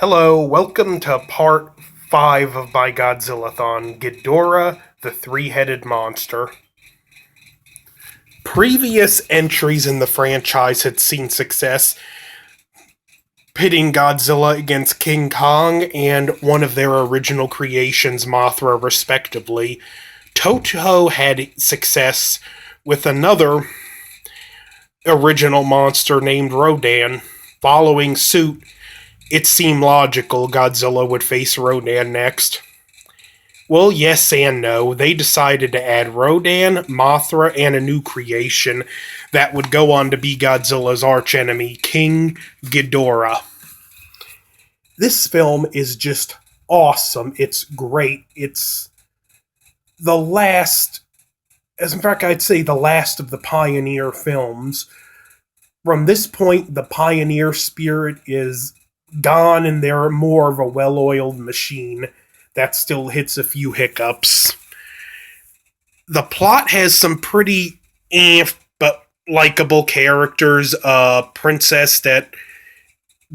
Hello, welcome to part 5 of my Godzilla Thon, Ghidorah, the Three-Headed Monster. Previous entries in the franchise had seen success, pitting Godzilla against King Kong and one of their original creations, Mothra, respectively. Toho had success with another original monster named Rodan. Following suit, it seemed logical Godzilla would face Rodan next. Well, yes and no. They decided to add Rodan, Mothra, and a new creation that would go on to be Godzilla's archenemy, King Ghidorah. This film is just awesome. It's great. It's the last, as in fact, I'd say the last of the Pioneer films. From this point, the Pioneer spirit is gone and they're more of a well-oiled machine that still hits a few hiccups. The plot has some pretty but likable characters. A princess that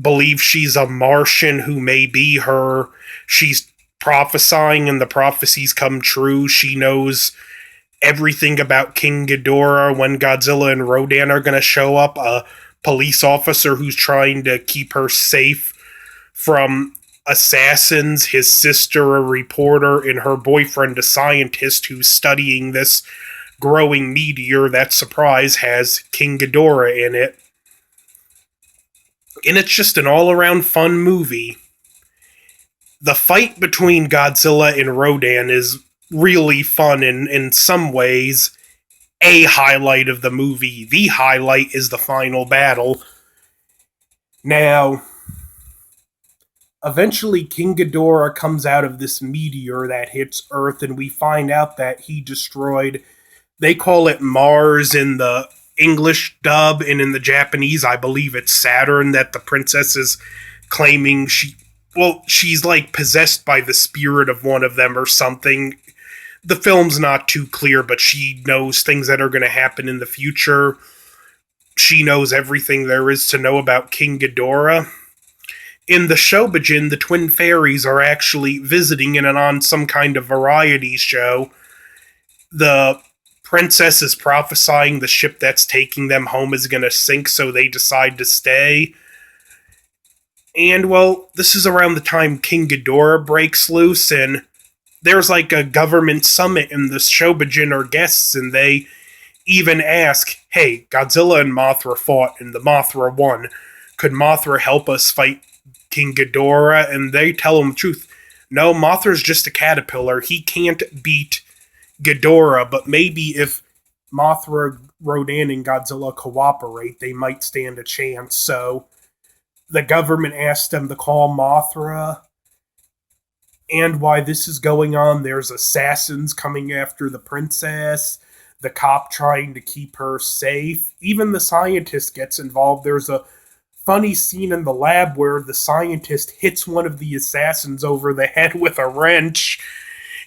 believes she's a Martian who may be her. She's prophesying and the prophecies come true. She knows everything about King Ghidorah, when Godzilla and Rodan are going to show up. A police officer who's trying to keep her safe from assassins, his sister a reporter, and her boyfriend a scientist who's studying this growing meteor that, surprise, has King Ghidorah in it. And it's just an all-around fun movie. The fight between Godzilla and Rodan is really fun and in some ways a highlight of the movie. The highlight is the final battle. Now, eventually King Ghidorah comes out of this meteor that hits Earth, and we find out that he destroyed, they call it Mars in the English dub, and in the Japanese I believe it's Saturn, that the princess is claiming she's like possessed by the spirit of one of them or something. The film's not too clear, but she knows things that are going to happen in the future. She knows everything there is to know about King Ghidorah. In the Shobijin, the twin fairies are actually visiting on some kind of variety show. The princess is prophesying the ship that's taking them home is going to sink, so they decide to stay. And, well, this is around the time King Ghidorah breaks loose, and there's like a government summit, and the Shobijin are guests, and they even ask, hey, Godzilla and Mothra fought, and the Mothra won. Could Mothra help us fight King Ghidorah? And they tell him the truth. No, Mothra's just a caterpillar. He can't beat Ghidorah, but maybe if Mothra, Rodan, and Godzilla cooperate, they might stand a chance. So the government asked them to call Mothra. And while this is going on, there's assassins coming after the princess, the cop trying to keep her safe. Even the scientist gets involved. There's a funny scene in the lab where the scientist hits one of the assassins over the head with a wrench,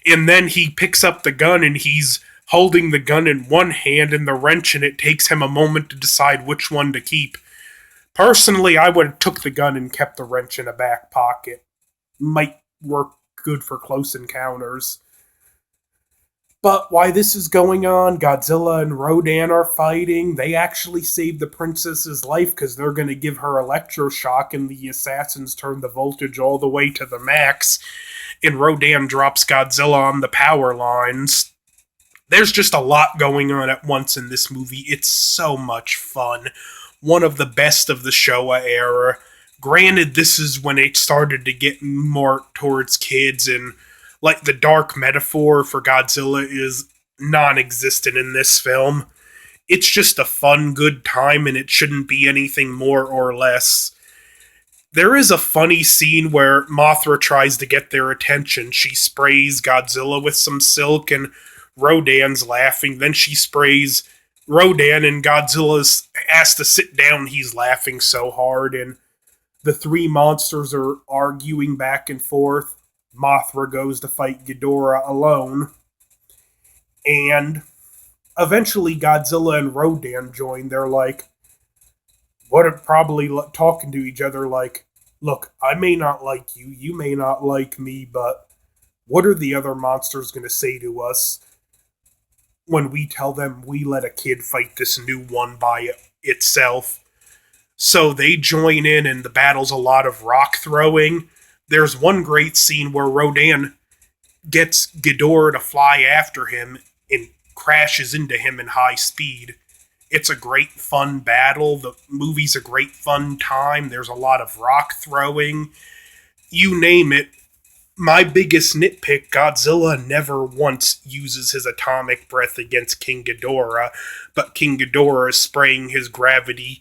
and then he picks up the gun and he's holding the gun in one hand and the wrench, and it takes him a moment to decide which one to keep. Personally, I would have took the gun and kept the wrench in a back pocket. Might work good for close encounters. But while this is going on, Godzilla and Rodan are fighting. They actually save the princess's life because they're going to give her electroshock, and the assassins turn the voltage all the way to the max, and Rodan drops Godzilla on the power lines. There's just a lot going on at once in this movie. It's so much fun. One of the best of the Showa era. Granted, this is when it started to get more towards kids, and like the dark metaphor for Godzilla is non-existent in this film. It's just a fun, good time, and it shouldn't be anything more or less. There is a funny scene where Mothra tries to get their attention. She sprays Godzilla with some silk, and Rodan's laughing. Then she sprays Rodan, and Godzilla's asked to sit down. He's laughing so hard, and the three monsters are arguing back and forth. Mothra goes to fight Ghidorah alone. And eventually Godzilla and Rodan join. They're like, probably talking to each other like, Look, I may not like you, you may not like me, but what are the other monsters going to say to us when we tell them we let a kid fight this new one by itself? So they join in, and the battle's a lot of rock throwing. There's one great scene where Rodan gets Ghidorah to fly after him and crashes into him in high speed. It's a great fun battle. The movie's a great fun time. There's a lot of rock throwing. You name it. My biggest nitpick, Godzilla never once uses his atomic breath against King Ghidorah, but King Ghidorah is spraying his gravity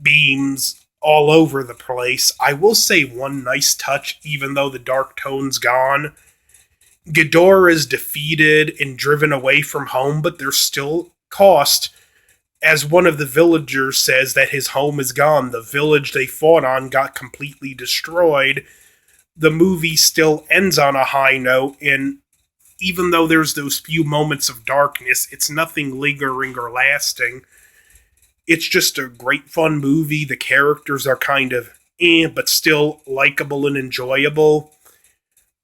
beams all over the place. I will say one nice touch, even though the dark tone's gone. Ghidorah is defeated and driven away from home, but there's still cost. As one of the villagers says that his home is gone, the village they fought on got completely destroyed. The movie still ends on a high note, and even though there's those few moments of darkness, it's nothing lingering or lasting. It's just a great fun movie. The characters are kind of but still likable and enjoyable.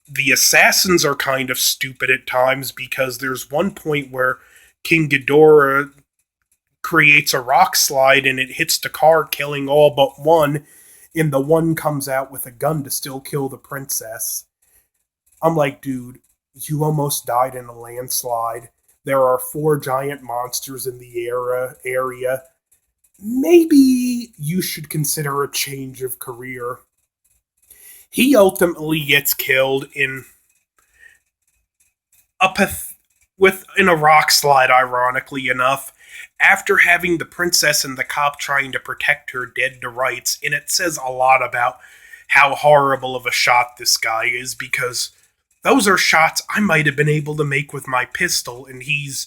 The assassins are kind of stupid at times because there's one point where King Ghidorah creates a rock slide and it hits the car, killing all but one, and the one comes out with a gun to still kill the princess. I'm like, dude, you almost died in a landslide. There are four giant monsters in the area. Maybe you should consider a change of career. He ultimately gets killed a in a rock slide, ironically enough, after having the princess and the cop trying to protect her dead to rights, and it says a lot about how horrible of a shot this guy is, because those are shots I might have been able to make with my pistol, and he's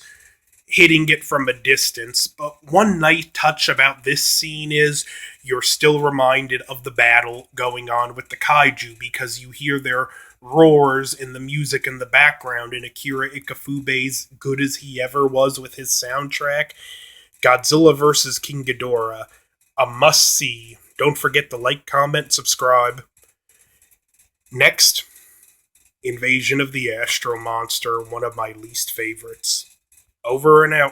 hitting it from a distance. But one nice touch about this scene is you're still reminded of the battle going on with the kaiju because you hear their roars in the music in the background, and Akira Ikafube's good as he ever was with his soundtrack. Godzilla vs. King Ghidorah, a must see. Don't forget to like, comment, subscribe. Next, Invasion of the Astro Monster, one of my least favorites. Over and out.